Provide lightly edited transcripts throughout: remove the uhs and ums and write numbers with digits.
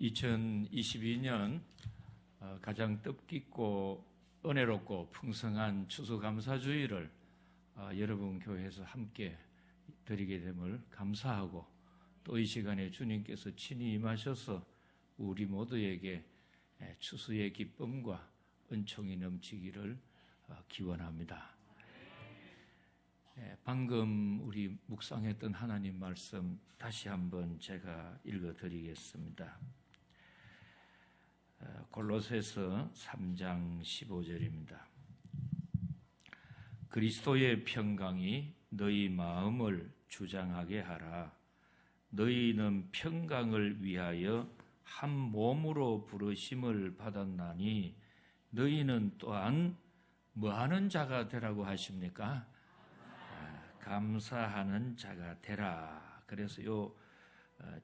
2022년 가장 뜻깊고 은혜롭고 풍성한 추수감사주일을 여러분 교회에서 함께 드리게 됨을 감사하고, 또 이 시간에 주님께서 친히 임하셔서 우리 모두에게 추수의 기쁨과 은총이 넘치기를 기원합니다. 방금 우리 묵상했던 하나님 말씀 다시 한번 제가 읽어드리겠습니다. 골로새서 3장 15절입니다. 그리스도의 평강이 너희 마음을 주장하게 하라. 너희는 평강을 위하여 한 몸으로 부르심을 받았나니 너희는 또한 뭐하는 자가 되라고 하십니까? 감사하는 자가 되라. 그래서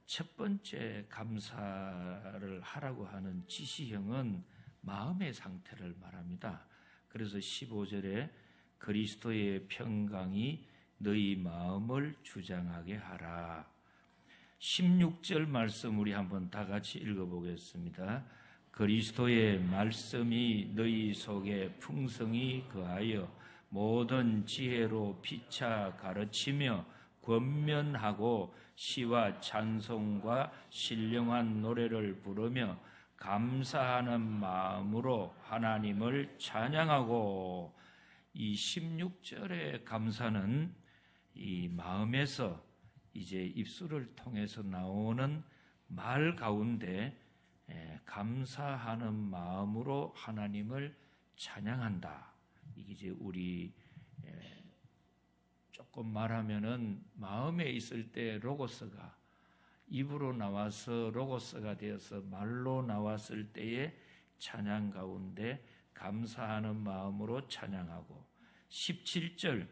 첫 번째 감사를 하라고 하는 지시형은 마음의 상태를 말합니다. 그래서 15절에 그리스도의 평강이 너희 마음을 주장하게 하라. 16절 말씀 우리 한번 다 같이 읽어보겠습니다. 그리스도의 말씀이 너희 속에 풍성히 거하여 모든 지혜로 피차 가르치며 권면하고 시와 찬송과 신령한 노래를 부르며 감사하는 마음으로 하나님을 찬양하고. 이 16절의 감사는 이 마음에서 이제 입술을 통해서 나오는 말 가운데 감사하는 마음으로 하나님을 찬양한다. 이게 이제 우리 조금 말하면은 마음에 있을 때 로고스가 입으로 나와서 로고스가 되어서 말로 나왔을 때의 찬양 가운데 감사하는 마음으로 찬양하고. 17절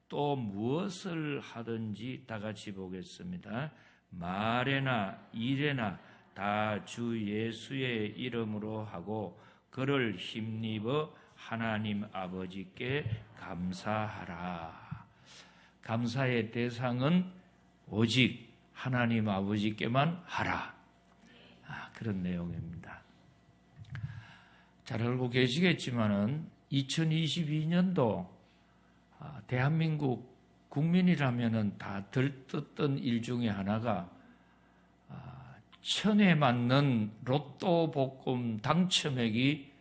또 무엇을 하든지 다 같이 보겠습니다. 말에나 일에나 다 주 예수의 이름으로 하고 그를 힘입어 하나님 아버지께 감사하라. 감사의 대상은 오직 하나님 아버지께만 하라. 그런 내용입니다. 잘 알고 계시겠지만은 2022년도 대한민국 국민이라면은 다 들떴던 일 중에 하나가 천에 맞는 로또 복권 당첨액이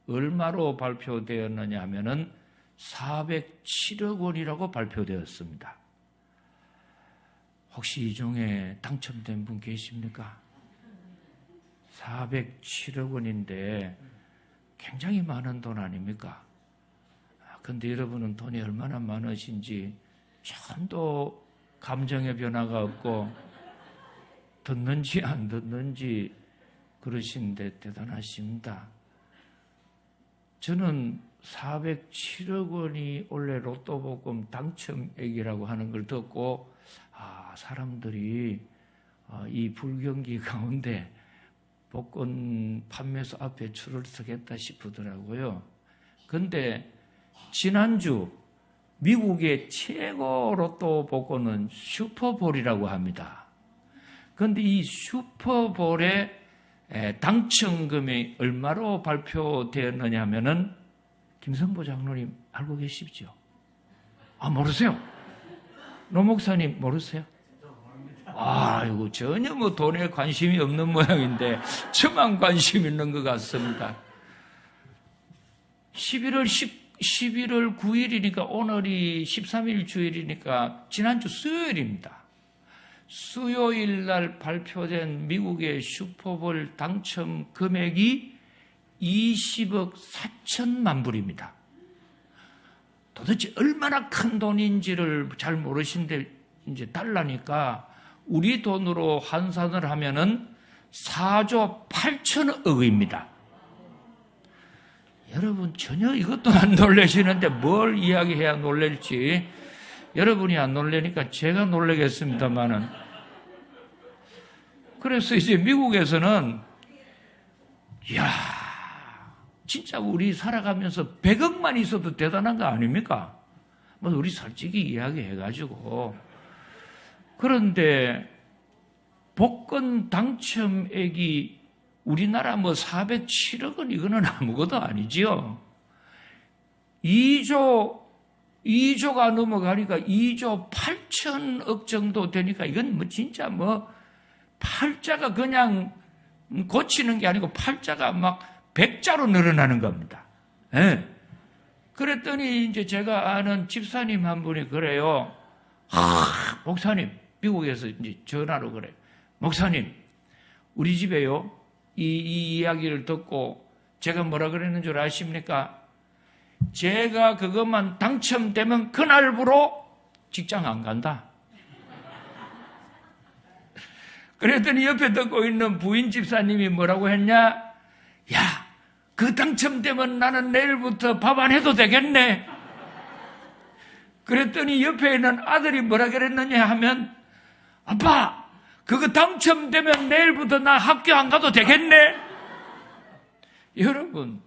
얼마로 발표되었느냐 하면은 407억 원이라고 발표되었습니다. 혹시 이 중에 당첨된 분 계십니까? 407억 원인데 굉장히 많은 돈 아닙니까? 그런데 여러분은 돈이 얼마나 많으신지 전도 감정의 변화가 없고 듣는지 안 듣는지 그러시는데 대단하십니다. 저는 407억 원이 원래 로또 복권 당첨액이라고 하는 걸 듣고 사람들이 이 불경기 가운데 복권 판매소 앞에 줄을 서겠다 싶더라고요. 그런데 지난주 미국의 최고 로또 복권은 슈퍼볼이라고 합니다. 그런데 이 슈퍼볼의 당첨금이 얼마로 발표되었느냐 하면은 김성보 장로님 알고 계시죠? 모르세요? 노 목사님 모르세요? 이거 전혀 돈에 관심이 없는 모양인데 저만 관심 있는 것 같습니다. 11월 9일이니까 오늘이 13일 주일이니까 지난주 수요일입니다. 수요일 날 발표된 미국의 슈퍼볼 당첨 금액이 20억 4천만 불입니다. 도대체 얼마나 큰 돈인지를 잘 모르시는데 이제 달라니까 우리 돈으로 환산을 하면은 4조 8천억입니다. 여러분 전혀 이것도 안 놀라시는데 뭘 이야기해야 놀랄지. 여러분이 안 놀라니까 제가 놀라겠습니다만은. 그래서 이제 미국에서는 진짜 우리 살아가면서 100억만 있어도 대단한 거 아닙니까? 우리 솔직히 이야기해가지고. 그런데 복권 당첨액이 우리나라 뭐 407억 원 이거는 아무것도 아니지요. 2조가 넘어가니까 2조 8천억 정도 되니까 이건 뭐 진짜 뭐 팔자가 그냥 고치는 게 아니고 팔자가 막 100자로 늘어나는 겁니다. 예. 그랬더니 이제 제가 아는 집사님 한 분이 그래요. 목사님, 미국에서 이제 전화로 그래요. 목사님, 우리 집에요. 이 이야기를 듣고 제가 뭐라 그랬는 줄 아십니까? 제가 그것만 당첨되면 그날부로 직장 안 간다. 그랬더니 옆에 듣고 있는 부인 집사님이 뭐라고 했냐? 야, 그 당첨되면 나는 내일부터 밥 안 해도 되겠네. 그랬더니 옆에 있는 아들이 뭐라 그랬느냐 하면, 아빠, 그거 당첨되면 내일부터 나 학교 안 가도 되겠네. 여러분,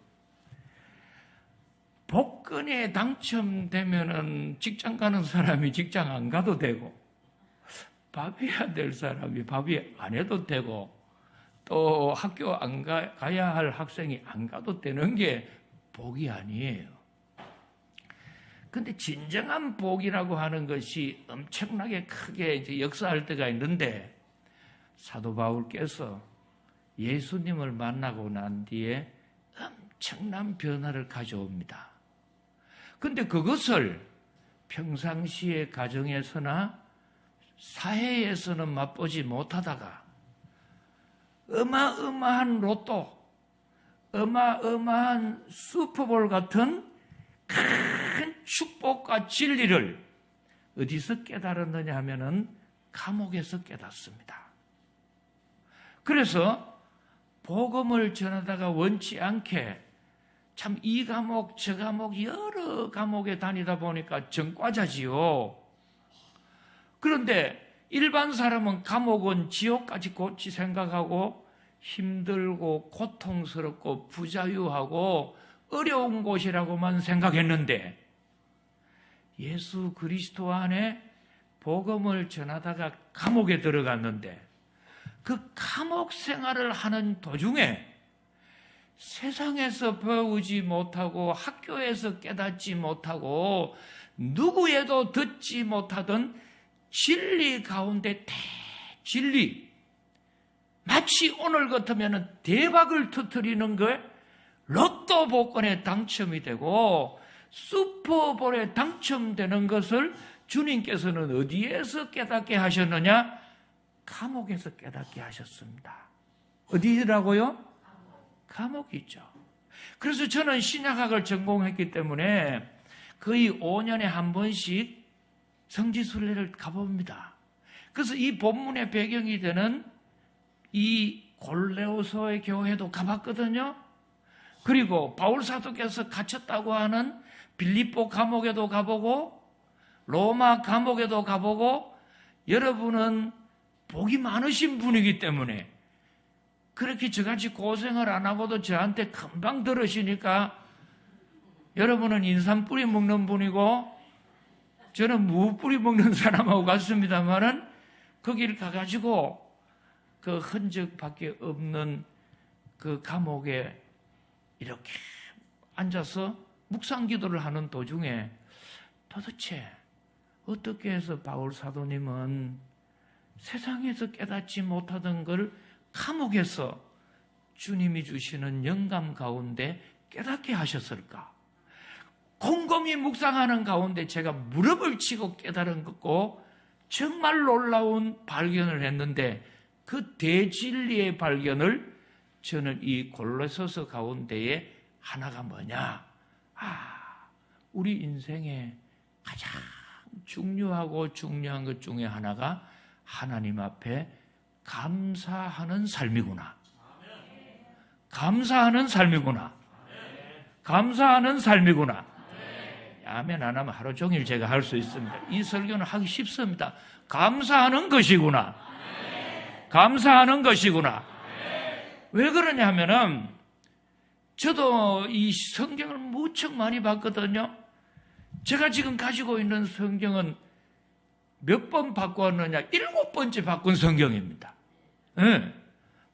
복권에 당첨되면은 직장 가는 사람이 직장 안 가도 되고, 밥해야 될 사람이 밥이 안 해도 되고, 또 학교 안 가야 할 학생이 안 가도 되는 게 복이 아니에요. 근데 진정한 복이라고 하는 것이 엄청나게 크게 이제 역사할 때가 있는데, 사도 바울께서 예수님을 만나고 난 뒤에 엄청난 변화를 가져옵니다. 근데 그것을 평상시의 가정에서나 사회에서는 맛보지 못하다가 어마어마한 로또, 어마어마한 슈퍼볼 같은 큰 축복과 진리를 어디서 깨달았느냐 하면은 감옥에서 깨닫습니다. 그래서 복음을 전하다가 원치 않게 참 이 감옥 저 감옥 여러 감옥에 다니다 보니까 정과자지요. 그런데 일반 사람은 감옥은 지옥까지 곧지 생각하고 힘들고 고통스럽고 부자유하고 어려운 곳이라고만 생각했는데, 예수 그리스도 안에 복음을 전하다가 감옥에 들어갔는데, 그 감옥 생활을 하는 도중에 세상에서 배우지 못하고 학교에서 깨닫지 못하고 누구에도 듣지 못하던 진리 가운데 대진리, 마치 오늘 같으면 대박을 터뜨리는 거에 로또 복권에 당첨이 되고 슈퍼볼에 당첨되는 것을 주님께서는 어디에서 깨닫게 하셨느냐? 감옥에서 깨닫게 하셨습니다. 어디라고요? 감옥이죠. 그래서 저는 신약학을 전공했기 때문에 거의 5년에 한 번씩 성지순례를 가봅니다. 그래서 이 본문의 배경이 되는 이 골레오소의 교회도 가봤거든요. 그리고 바울 사도께서 갇혔다고 하는 빌립보 감옥에도 가보고 로마 감옥에도 가보고, 여러분은 복이 많으신 분이기 때문에 그렇게 저같이 고생을 안 하고도 저한테 금방 들으시니까, 여러분은 인삼 뿌리 먹는 분이고 저는 무 뿌리 먹는 사람하고 같습니다만은 거기를 가가지고 그 흔적밖에 없는 그 감옥에 이렇게 앉아서 묵상 기도를 하는 도중에 도대체 어떻게 해서 바울 사도님은 세상에서 깨닫지 못하던 걸 감옥에서 주님이 주시는 영감 가운데 깨닫게 하셨을까? 곰곰이 묵상하는 가운데 제가 무릎을 치고 깨달은 거고 정말 놀라운 발견을 했는데, 그 대진리의 발견을 저는 이 골로새서 가운데에 하나가 뭐냐? 우리 인생에 가장 중요하고 중요한 것 중에 하나가 하나님 앞에 감사하는 삶이구나. 감사하는 삶이구나. 감사하는 삶이구나. 아멘 안 하면 하루 종일 제가 할 수 있습니다. 이 설교는 하기 쉽습니다. 감사하는 것이구나. 감사하는 것이구나. 왜 그러냐 하면은 저도 이 성경을 무척 많이 봤거든요. 제가 지금 가지고 있는 성경은 몇 번 바꾸었느냐? 7번째 바꾼 성경입니다. 네.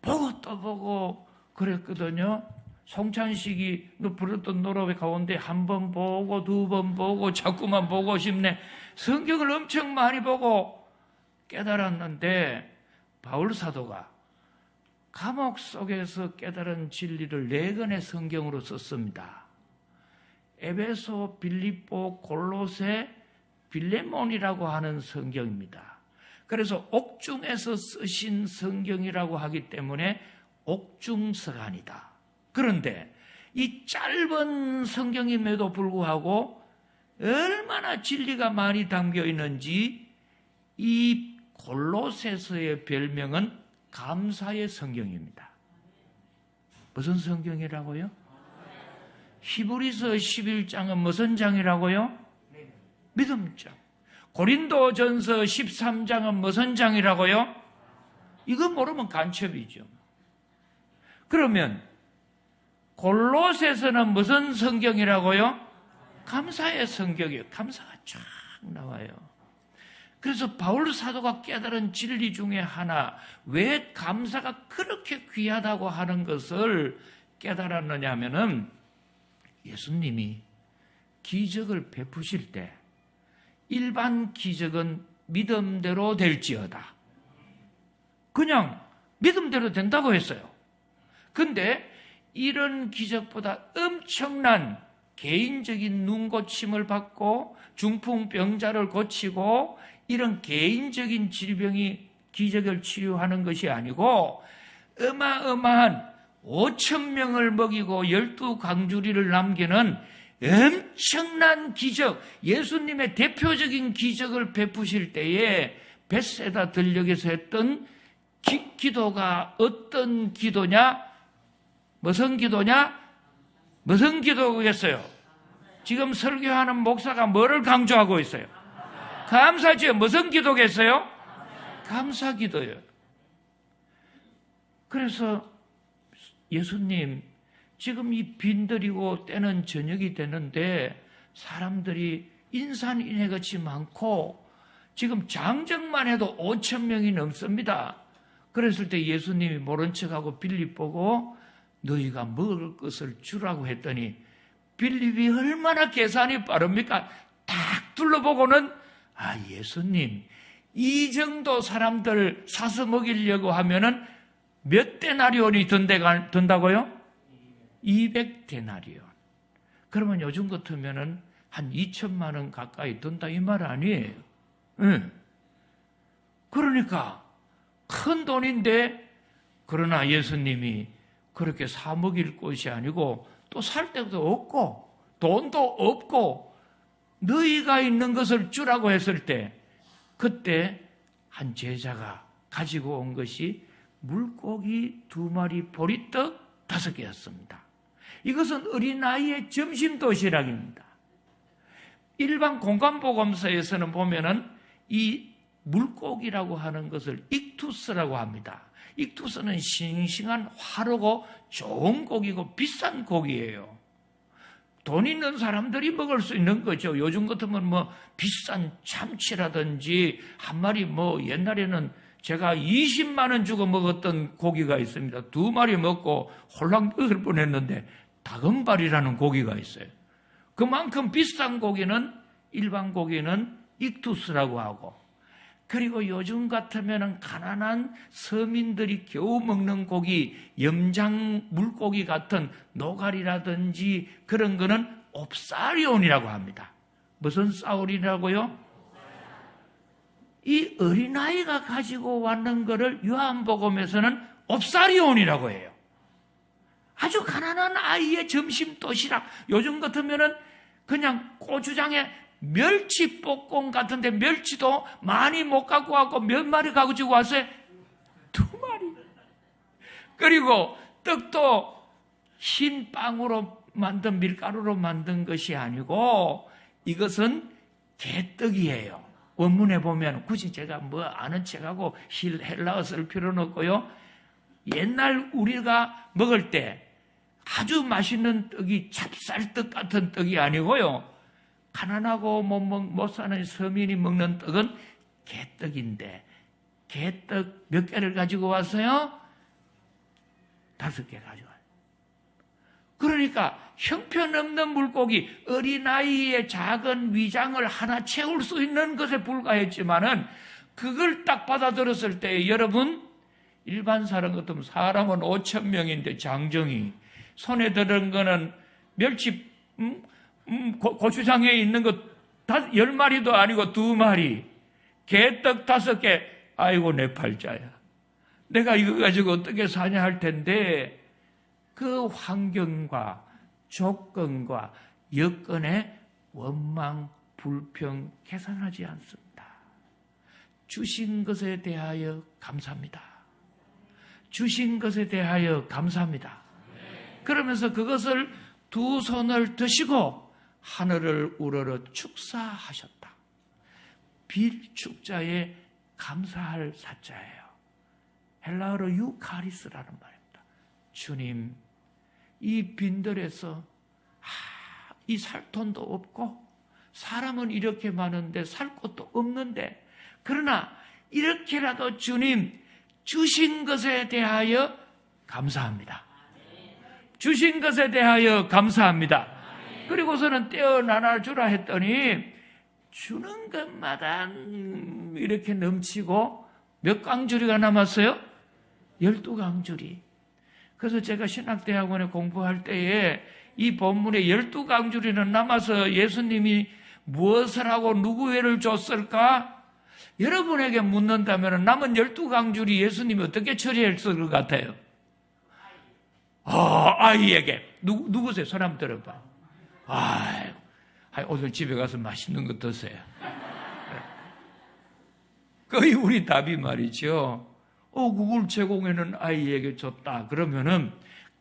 보고 또 보고 그랬거든요. 송찬식이 부르던 노래 가운데 한 번 보고 두 번 보고 자꾸만 보고 싶네. 성경을 엄청 많이 보고 깨달았는데 바울 사도가 감옥 속에서 깨달은 진리를 4권의 성경으로 썼습니다. 에베소, 빌립보, 골로새, 빌레몬이라고 하는 성경입니다. 그래서 옥중에서 쓰신 성경이라고 하기 때문에 옥중서간이다. 그런데 이 짧은 성경임에도 불구하고 얼마나 진리가 많이 담겨 있는지 이 골로새서의 별명은 감사의 성경입니다. 무슨 성경이라고요? 히브리서 11장은 무슨 장이라고요? 믿음장. 고린도전서 13장은 무슨 장이라고요? 이거 모르면 간첩이죠. 그러면 골로새서는 무슨 성경이라고요? 감사의 성경이에요. 감사가 쫙 나와요. 그래서 바울 사도가 깨달은 진리 중에 하나, 왜 감사가 그렇게 귀하다고 하는 것을 깨달았느냐 하면은 예수님이 기적을 베푸실 때 일반 기적은 믿음대로 될지어다. 그냥 믿음대로 된다고 했어요. 근데 이런 기적보다 엄청난 개인적인 눈 고침을 받고 중풍병자를 고치고 이런 개인적인 질병이 기적을 치유하는 것이 아니고 어마어마한 5,000명을 먹이고 12강주리를 남기는 엄청난 기적, 예수님의 대표적인 기적을 베푸실 때에 벳세다 들녘에서 했던 기도가 어떤 기도냐? 무슨 기도냐? 무슨 기도겠어요? 지금 설교하는 목사가 뭐를 강조하고 있어요? 감사지요. 무슨 기도겠어요? 감사 기도예요. 그래서 예수님, 지금 이 빈들이고 때는 저녁이 되는데 사람들이 인산인해같이 많고 지금 장정만 해도 5,000명이 넘습니다. 그랬을 때 예수님이 모른 척하고 빌립 보고 너희가 먹을 것을 주라고 했더니 빌립이 얼마나 계산이 빠릅니까? 딱 둘러보고는 예수님, 이 정도 사람들 사서 먹이려고 하면은 몇 데나리온이 든다고요? 200데나리온. 그러면 요즘 같으면은 한 2천만 원 가까이 든다 이 말 아니에요. 응. 그러니까 큰 돈인데 그러나 예수님이 그렇게 사 먹일 것이 아니고 또 살 데도 없고 돈도 없고 너희가 있는 것을 주라고 했을 때 그때 한 제자가 가지고 온 것이 물고기 2마리 보리떡 5개였습니다. 이것은 어린아이의 점심 도시락입니다. 일반 공간보감서에서는 보면은 이 물고기라고 하는 것을 익투스라고 합니다. 익투스는 싱싱한 화르고 좋은 고기고 비싼 고기예요. 돈 있는 사람들이 먹을 수 있는 거죠. 요즘 같으면 비싼 참치라든지 한 마리 옛날에는 제가 20만 원 주고 먹었던 고기가 있습니다. 2마리 먹고 홀랑 먹을 뻔했는데 다금발이라는 고기가 있어요. 그만큼 비싼 고기는 일반 고기는 익투스라고 하고, 그리고 요즘 같으면 가난한 서민들이 겨우 먹는 고기, 염장 물고기 같은 노가리라든지 그런 거는 옵사리온이라고 합니다. 무슨 사울이라고요? 이 어린아이가 가지고 왔는 거를 요한복음에서는 옵사리온이라고 해요. 아주 가난한 아이의 점심 도시락. 요즘 같으면은 그냥 고추장에 멸치볶음 같은데 멸치도 많이 못 갖고 왔고 몇 마리 가지고 왔어요? 2마리. 그리고 떡도 흰 빵으로 만든 밀가루로 만든 것이 아니고 이것은 개떡이에요. 원문에 보면 굳이 제가 아는 척하고 헬라어 쓸 필요는 없고요. 옛날 우리가 먹을 때 아주 맛있는 떡이 찹쌀떡 같은 떡이 아니고요. 가난하고 못 사는 서민이 먹는 떡은 개떡인데 개떡 몇 개를 가지고 왔어요? 5개 가져와요. 그러니까 형편없는 물고기, 어린아이의 작은 위장을 하나 채울 수 있는 것에 불과했지만은 그걸 딱 받아들였을 때 여러분, 일반 사람 같으면 사람은 5천 명인데 장정이 손에 들은 거는 멸치 고추장에 있는 거 10마리도 아니고 2마리, 개떡 5개. 아이고 내 팔자야, 내가 이거 가지고 어떻게 사냐 할 텐데 그 환경과 조건과 여건에 원망, 불평, 계산하지 않습니다. 주신 것에 대하여 감사합니다. 주신 것에 대하여 감사합니다. 그러면서 그것을 2손을 드시고 하늘을 우러러 축사하셨다. 빌축자에 감사할 사자예요. 헬라어로 유카리스라는 말입니다. 주님, 이 빈들에서 이 살 돈도 없고 사람은 이렇게 많은데 살 곳도 없는데, 그러나 이렇게라도 주님 주신 것에 대하여 감사합니다. 주신 것에 대하여 감사합니다. 그리고서는 떼어 나눠주라 했더니 주는 것마다 이렇게 넘치고 몇 강줄이가 남았어요? 12강줄이. 그래서 제가 신학대학원에 공부할 때에 이 본문에 12강줄이는 남아서 예수님이 무엇을 하고 누구 죄를 줬을까? 여러분에게 묻는다면 남은 12강줄이 예수님이 어떻게 처리했을 것 같아요? 아이에게. 누구세요? 손 한번 들어봐. 오늘 집에 가서 맛있는 거 드세요. 거의 우리 답이 말이죠. 그걸 제공해는 아이에게 줬다. 그러면은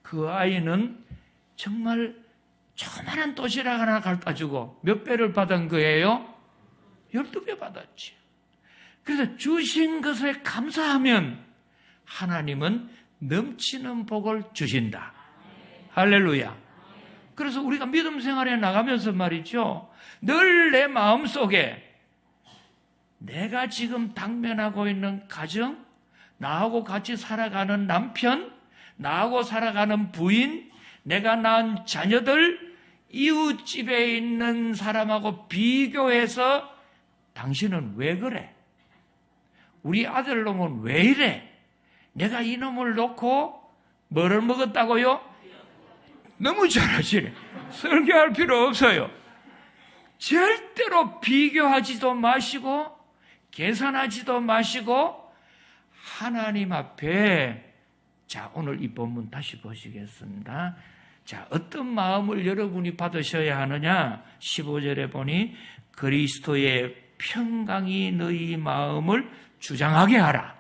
그 아이는 정말 조그만한 도시락 하나 갖다 주고 몇 배를 받은 거예요? 12배 받았지. 그래서 주신 것에 감사하면 하나님은 넘치는 복을 주신다. 할렐루야. 그래서 우리가 믿음 생활에 나가면서 말이죠, 늘 내 마음속에 내가 지금 당면하고 있는 가정, 나하고 같이 살아가는 남편, 나하고 살아가는 부인, 내가 낳은 자녀들, 이웃집에 있는 사람하고 비교해서 당신은 왜 그래? 우리 아들놈은 왜 이래? 내가 이놈을 놓고 뭐를 먹었다고요? 너무 잘하시네. 설교할 필요 없어요. 절대로 비교하지도 마시고 계산하지도 마시고 하나님 앞에, 자, 오늘 이 본문 다시 보시겠습니다. 자, 어떤 마음을 여러분이 받으셔야 하느냐? 15절에 보니 그리스도의 평강이 너희 마음을 주장하게 하라.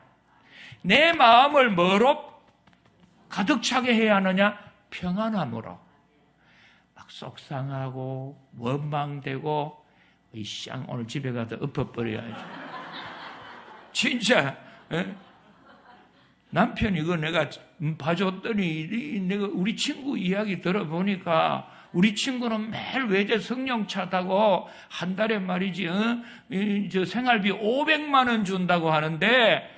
내 마음을 뭐로 가득 차게 해야 하느냐? 평안함으로. 막 속상하고 원망되고 오늘 집에 가서 엎어버려야지. 진짜 남편이 이거 내가 봐줬더니 내가 우리 친구 이야기 들어보니까 우리 친구는 매일 외제 승용차 타고 한 달에 말이지 저 생활비 500만 원 준다고 하는데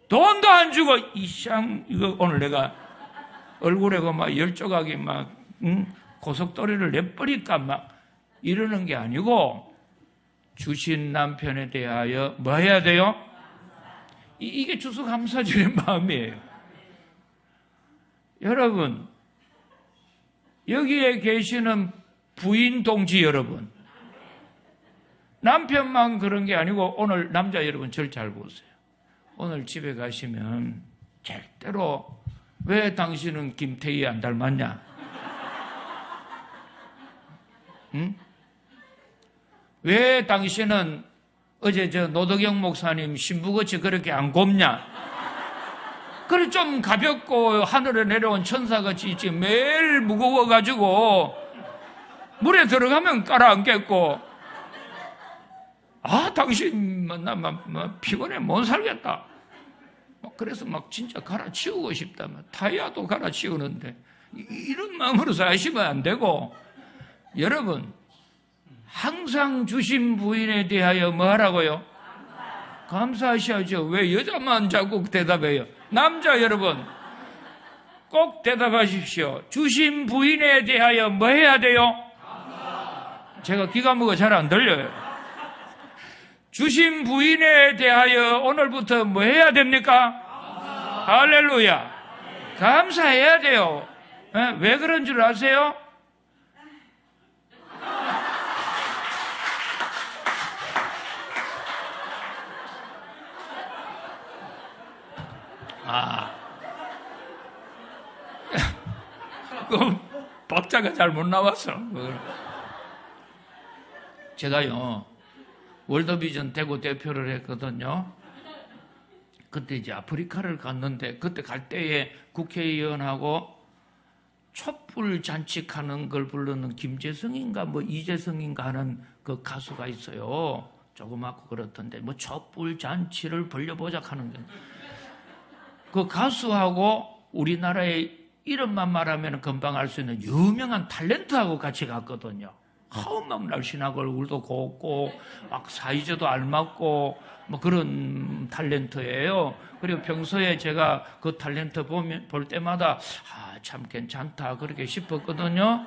돈도 안 주고 이거 오늘 내가 얼굴에 막 열조각이 막 고속도리를 내버릴까 막 이러는 게 아니고 주신 남편에 대하여 뭐 해야 돼요? 이게 추수감사절의 마음이에요. 여러분, 여기에 계시는 부인 동지 여러분, 남편만 그런 게 아니고 오늘 남자 여러분 절 잘 보세요. 오늘 집에 가시면 절대로 왜 당신은 김태희 안 닮았냐? 응? 왜 당신은 어제 저 노덕영 목사님 신부같이 그렇게 안 곱냐? 그래 좀 가볍고 하늘에 내려온 천사같이 있지 매일 무거워가지고 물에 들어가면 깔아앉겠고 당신 나 피곤해 못 살겠다. 그래서 막 진짜 갈아치우고 싶다. 타이어도 갈아치우는데 이런 마음으로 사시면 안 되고, 여러분 항상 주신 부인에 대하여 뭐 하라고요? 감사하셔야죠. 왜 여자만 자꾸 대답해요? 남자 여러분, 꼭 대답하십시오. 주신 부인에 대하여 뭐 해야 돼요? 제가 귀가 먹어 잘 안 들려요. 주신 부인에 대하여 오늘부터 뭐 해야 됩니까? 할렐루야. 감사해야 돼요. 왜 그런 줄 아세요? 그 박자가 잘 못 나왔어. 제가요, 월드비전 대구 대표를 했거든요. 그때 이제 아프리카를 갔는데, 그때 갈 때에 국회의원하고 촛불 잔치하는 걸 부르는 김재성인가 뭐 이재성인가 하는 그 가수가 있어요. 조그맣고 그렇던데, 뭐 촛불 잔치를 벌려보자 하는 게. 그 가수하고 우리나라의 이름만 말하면 금방 알 수 있는 유명한 탤런트하고 같이 갔거든요. 막 날씬하고 얼굴도 곱고 막 사이즈도 알맞고 뭐 그런 탤런트예요. 그리고 평소에 제가 그 탤런트 볼 때마다 참 괜찮다 그렇게 싶었거든요.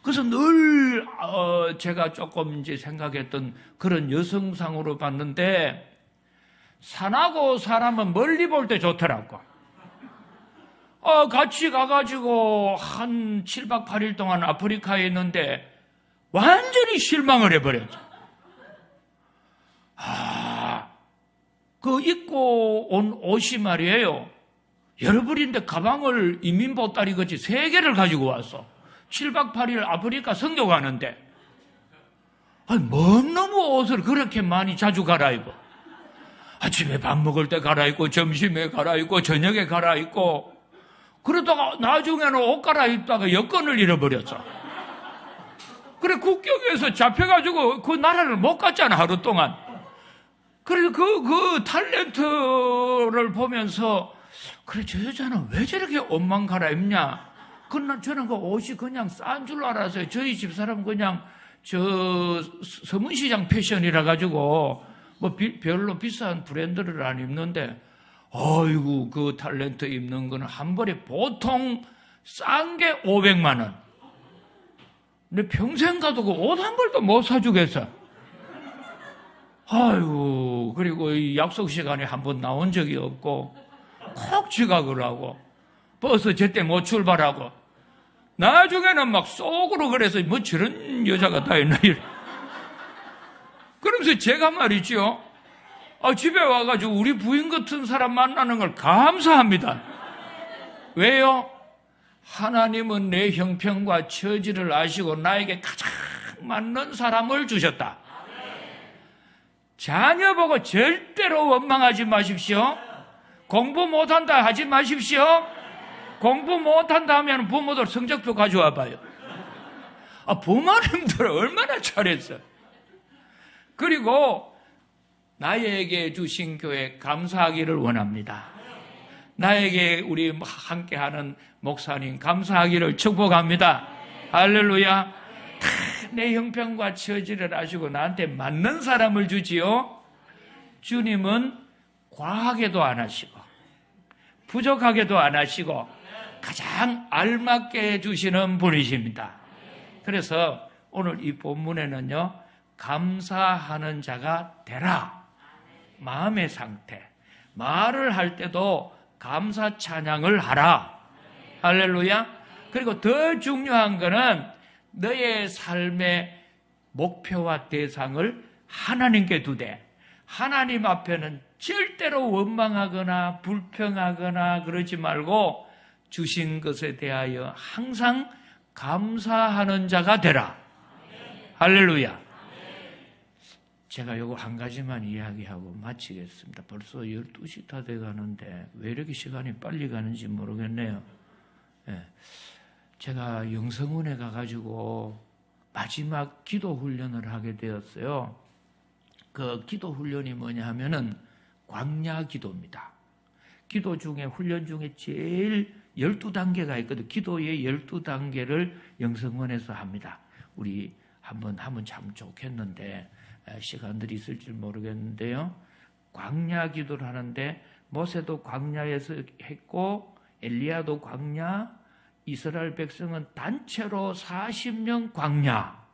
그래서 늘 제가 조금 이제 생각했던 그런 여성상으로 봤는데, 산하고 사람은 멀리 볼 때 좋더라고. 같이 가가지고 한 7박 8일 동안 아프리카에 있는데 완전히 실망을 해버렸죠. 그 입고 온 옷이 말이에요. 여러분인데 가방을 이민보따리 같이 3개를 가지고 왔어. 7박 8일 아프리카 선교 가는데. 뭔 놈의 옷을 그렇게 많이 자주 갈아입어. 아침에 밥 먹을 때 갈아입고, 점심에 갈아입고, 저녁에 갈아입고, 그러다가 나중에는 옷 갈아입다가 여권을 잃어버렸어. 그래, 국경에서 잡혀가지고 그 나라를 못 갔잖아, 하루 동안. 그래서 그 탤런트를 보면서, 그래, 저 여자는 왜 저렇게 옷만 갈아입냐? 저는 그 옷이 그냥 싼 줄 알았어요. 저희 집사람은 그냥 서문시장 패션이라 가지고, 뭐 별로 비싼 브랜드를 안 입는데, 아이고 그 탤런트 입는 거는 한 벌에 보통 싼 게 500만 원. 근데 평생 가도 그 옷 한 벌도 못 사주겠어. 아이고, 그리고 이 약속 시간에 한 번 나온 적이 없고 콕 지각을 하고 버스 제때 못 출발하고 나중에는 막 속으로 그래서 뭐 저런 여자가 다 있나 이래. 그러면서 제가 말이죠, 집에 와가지고 우리 부인 같은 사람 만나는 걸 감사합니다. 왜요? 하나님은 내 형편과 처지를 아시고 나에게 가장 맞는 사람을 주셨다. 자녀 보고 절대로 원망하지 마십시오. 공부 못한다 하지 마십시오. 공부 못한다 하면 부모들 성적표 가져와 봐요. 부모님들 얼마나 잘했어. 그리고 나에게 주신 교회 감사하기를 원합니다. 나에게 우리 함께하는 목사님 감사하기를 축복합니다. 할렐루야. 내 형편과 처지를 아시고 나한테 맞는 사람을 주지요. 주님은 과하게도 안 하시고 부족하게도 안 하시고 가장 알맞게 해주시는 분이십니다. 그래서 오늘 이 본문에는요, 감사하는 자가 되라. 마음의 상태. 말을 할 때도 감사 찬양을 하라. 할렐루야. 그리고 더 중요한 거는 너의 삶의 목표와 대상을 하나님께 두되, 하나님 앞에는 절대로 원망하거나 불평하거나 그러지 말고 주신 것에 대하여 항상 감사하는 자가 되라. 할렐루야. 제가 요거 한 가지만 이야기하고 마치겠습니다. 벌써 12시 다 돼가는데 왜 이렇게 시간이 빨리 가는지 모르겠네요. 제가 영성원에 가가지고 마지막 기도 훈련을 하게 되었어요. 그 기도 훈련이 뭐냐 하면은 광야 기도입니다. 기도 중에, 훈련 중에 제일 12단계가 있거든요. 기도의 12단계를 영성원에서 합니다. 우리 한번 하면 참 좋겠는데 시간들이 있을지 모르겠는데요. 광야 기도를 하는데 모세도 광야에서 했고 엘리야도 광야, 이스라엘 백성은 단체로 40년 광야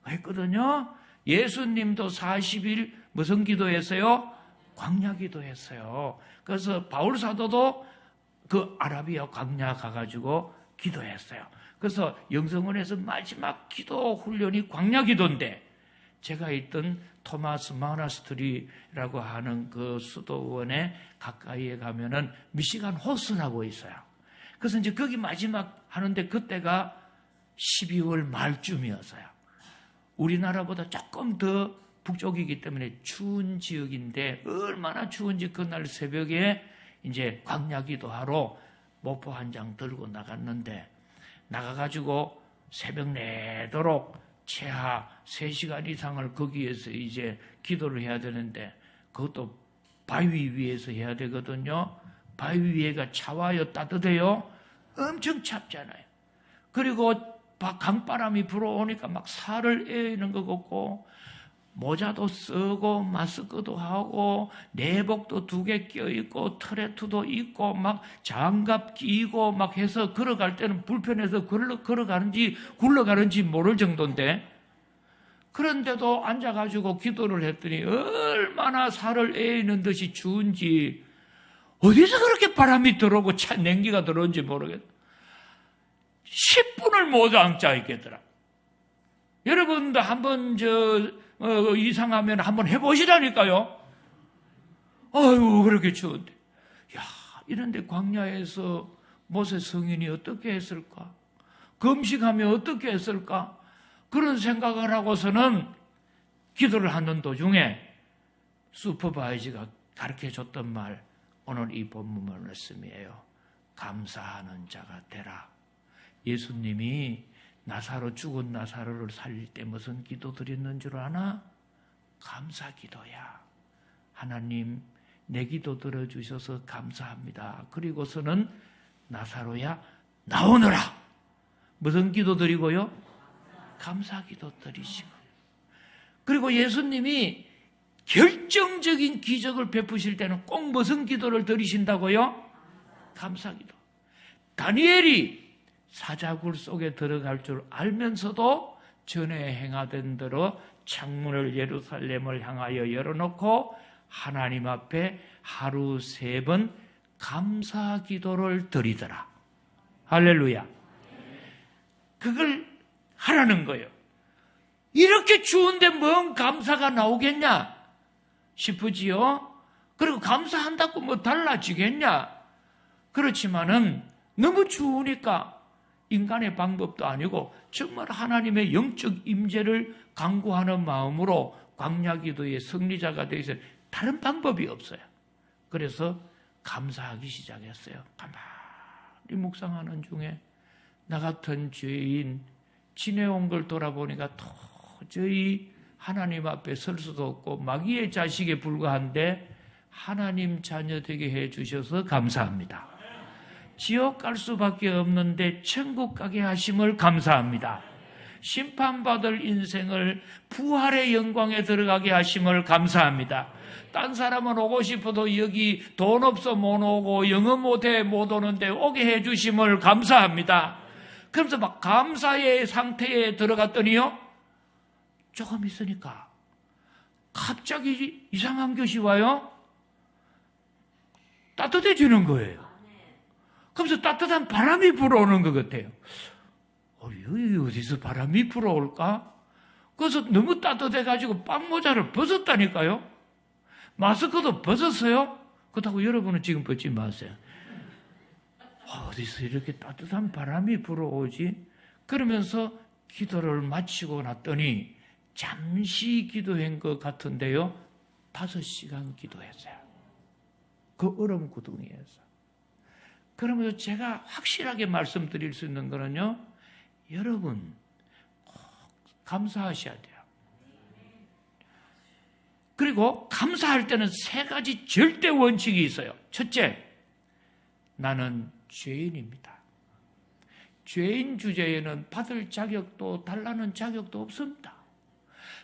했거든요. 예수님도 40일 무슨 기도했어요? 광야 기도했어요. 그래서 바울 사도도 그 아라비아 광야 가가지고 기도했어요. 그래서 영성원에서 마지막 기도 훈련이 광야 기도인데, 제가 있던 토마스 마나스트리라고 하는 그 수도원에 가까이에 가면은 미시간 호스라고 있어요. 그래서 이제 거기 마지막 하는데 그때가 12월 말쯤이었어요. 우리나라보다 조금 더 북쪽이기 때문에 추운 지역인데 얼마나 추운지 그날 새벽에 이제 광야 기도하러 목포 한 장 들고 나갔는데, 나가가지고 새벽 내도록 최하 3시간 이상을 거기에서 이제 기도를 해야 되는데, 그것도 바위 위에서 해야 되거든요. 바위 위에가 차와요? 따뜻해요? 엄청 찹잖아요. 그리고 강바람이 불어오니까 막 살을 에이는 것 같고, 모자도 쓰고 마스크도 하고 내복도 2개 껴있고 트레트도 있고 막 장갑 끼고 막 해서 걸어갈 때는 불편해서 걸어가는지 굴러가는지 모를 정도인데, 그런데도 앉아가지고 기도를 했더니 얼마나 살을 에이는 듯이 추운지, 어디서 그렇게 바람이 들어오고 냉기가 들어오는지 모르겠다. 10분을 못 앉아 있겠더라. 여러분도 한번 이상하면 한번 해보시라니까요. 아유, 그렇게 추운데. 야, 이런데 광야에서 모세 성인이 어떻게 했을까? 금식하며 어떻게 했을까? 그런 생각을 하고서는 기도를 하는 도중에 슈퍼바이저가 가르쳐 줬던 말, 오늘 이 본문 말씀이에요. 감사하는 자가 되라. 예수님이 죽은 나사로를 살릴 때 무슨 기도 드렸는 줄 아나? 감사 기도야. 하나님, 내 기도 들어주셔서 감사합니다. 그리고서는 나사로야, 나오너라. 무슨 기도 드리고요? 감사 기도 드리시고. 그리고 예수님이 결정적인 기적을 베푸실 때는 꼭 무슨 기도를 드리신다고요? 감사 기도. 다니엘이 사자굴 속에 들어갈 줄 알면서도 전에 행하던 대로 창문을 예루살렘을 향하여 열어놓고 하나님 앞에 하루 3번 감사 기도를 드리더라. 할렐루야. 그걸 하라는 거예요. 이렇게 추운데 뭔 감사가 나오겠냐 싶으지요. 그리고 감사한다고 뭐 달라지겠냐. 그렇지만은 너무 추우니까 인간의 방법도 아니고 정말 하나님의 영적 임재를 간구하는 마음으로 광야 기도의 승리자가 되기 위해서 다른 방법이 없어요. 그래서 감사하기 시작했어요. 가만히 묵상하는 중에 나 같은 죄인 지내온 걸 돌아보니까 도저히 하나님 앞에 설 수도 없고 마귀의 자식에 불과한데 하나님 자녀 되게 해주셔서 감사합니다. 지옥 갈 수밖에 없는데 천국 가게 하심을 감사합니다. 심판받을 인생을 부활의 영광에 들어가게 하심을 감사합니다. 딴 사람은 오고 싶어도 여기 돈 없어 못 오고 영어 못해 못 오는데 오게 해주심을 감사합니다. 그러면서 막 감사의 상태에 들어갔더니요, 조금 있으니까 갑자기 이상한 것이 와요. 따뜻해지는 거예요. 그러면서 따뜻한 바람이 불어오는 것 같아요. 여기 어디서 바람이 불어올까? 그래서 너무 따뜻해가지고 빵모자를 벗었다니까요. 마스크도 벗었어요. 그렇다고 여러분은 지금 벗지 마세요. 어디서 이렇게 따뜻한 바람이 불어오지? 그러면서 기도를 마치고 났더니 잠시 기도한 것 같은데요, 5시간 기도했어요. 그 얼음 구덩이에서. 그러면서 제가 확실하게 말씀드릴 수 있는 거는요, 여러분 꼭 감사하셔야 돼요. 그리고 감사할 때는 3가지 절대 원칙이 있어요. 첫째, 나는 죄인입니다. 죄인 주제에는 받을 자격도 달라는 자격도 없습니다.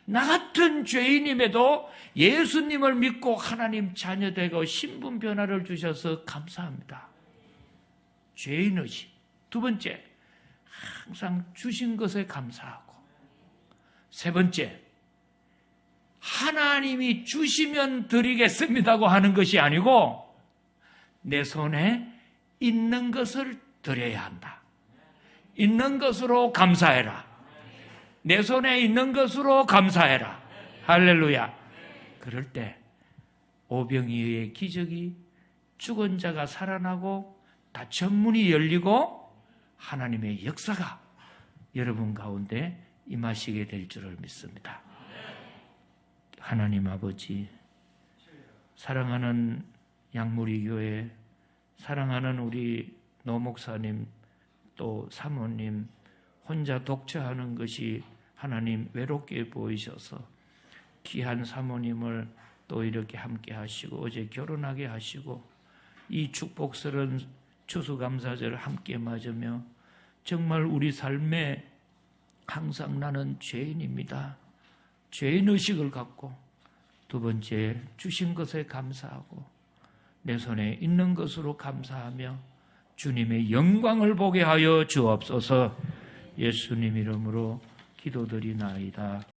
나 같은 죄인임에도 예수님을 믿고 하나님 자녀되고 신분 변화를 주셔서 감사합니다. 죄인의식. 두 번째, 항상 주신 것에 감사하고. 세 번째, 하나님이 주시면 드리겠습니다고 하는 것이 아니고 내 손에 있는 것을 드려야 한다. 있는 것으로 감사해라. 내 손에 있는 것으로 감사해라. 할렐루야. 그럴 때 오병이어의 기적이, 죽은 자가 살아나고 닫힌 문이 열리고 하나님의 역사가 여러분 가운데 임하시게 될 줄을 믿습니다. 하나님 아버지, 사랑하는 양무리 교회, 사랑하는 우리 노 목사님, 또 사모님, 혼자 독처하는 것이 하나님 외롭게 보이셔서 귀한 사모님을 또 이렇게 함께 하시고 어제 결혼하게 하시고 이 축복스러운 추수감사절을 함께 맞으며 정말 우리 삶에 항상 나는 죄인입니다. 죄인의식을 갖고 두 번째 주신 것에 감사하고 내 손에 있는 것으로 감사하며 주님의 영광을 보게 하여 주옵소서. 예수님 이름으로 기도드리나이다.